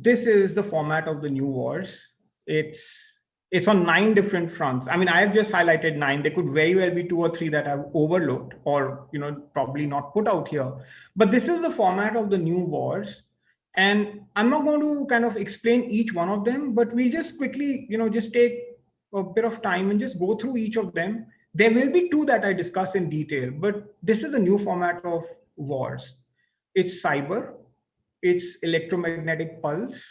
this is the format of the new wars. It's on 9 different fronts. I mean, I have just highlighted 9. There could very well be 2 or 3 that I've overlooked or, probably not put out here. But this is the format of the new wars. And I'm not going to kind of explain each one of them, but we'll just quickly, just take a bit of time and just go through each of them. There will be 2 that I discuss in detail, but this is the new format of wars. It's cyber, it's electromagnetic pulse.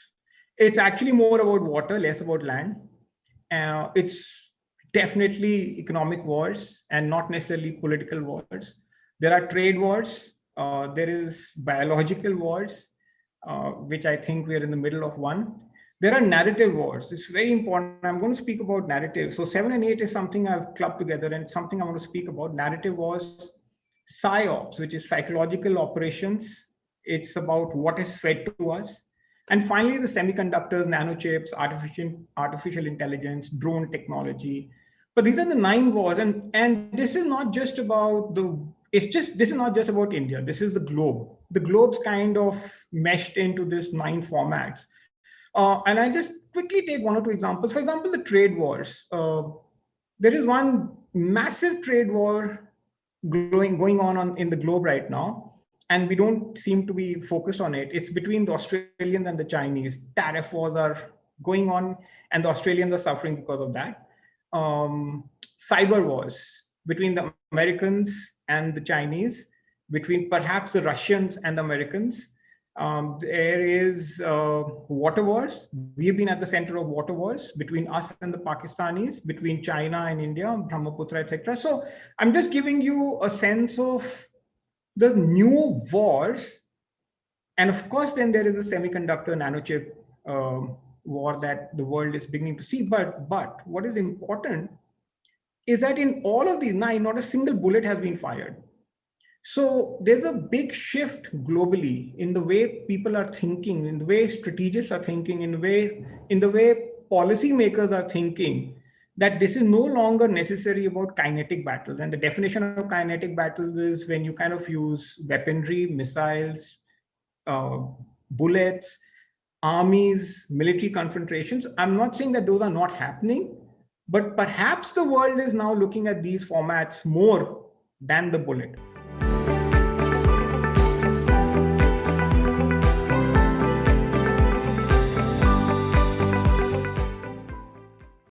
It's actually more about water, less about land. It's definitely economic wars and not necessarily political wars. There are trade wars. There is biological wars, which I think we're in the middle of one. There are narrative wars. It's very important. I'm going to speak about narrative. So 7 and 8 is something I've clubbed together and something I want to speak about. Narrative wars, PSYOPs, which is psychological operations. It's about what is fed to us. And finally, the semiconductors, nanochips, artificial intelligence, drone technology. But these are the 9 wars. And this is not just about this is not just about India. This is the globe. The globe's kind of meshed into this 9 formats. And I'll just quickly take 1 or 2 examples. For example, the trade wars. There is one massive trade war going on in the globe right now. And we don't seem to be focused on it. It's between the Australians and the Chinese. Tariff wars are going on, and the Australians are suffering because of that. Cyber wars between the Americans and the Chinese, between perhaps the Russians and the Americans. There is water wars. We've been at the center of water wars between us and the Pakistanis, between China and India, Brahmaputra, etc. So I'm just giving you a sense of the new wars. And of course, then there is a semiconductor nanochip war that the world is beginning to see. But what is important is that in all of these 9, not a single bullet has been fired. So there's a big shift globally in the way people are thinking, in the way strategists are thinking, in the way policymakers are thinking, that this is no longer necessary about kinetic battles. And the definition of kinetic battles is when you kind of use weaponry, missiles, bullets, armies, military confrontations. I'm not saying that those are not happening, but perhaps the world is now looking at these formats more than the bullet.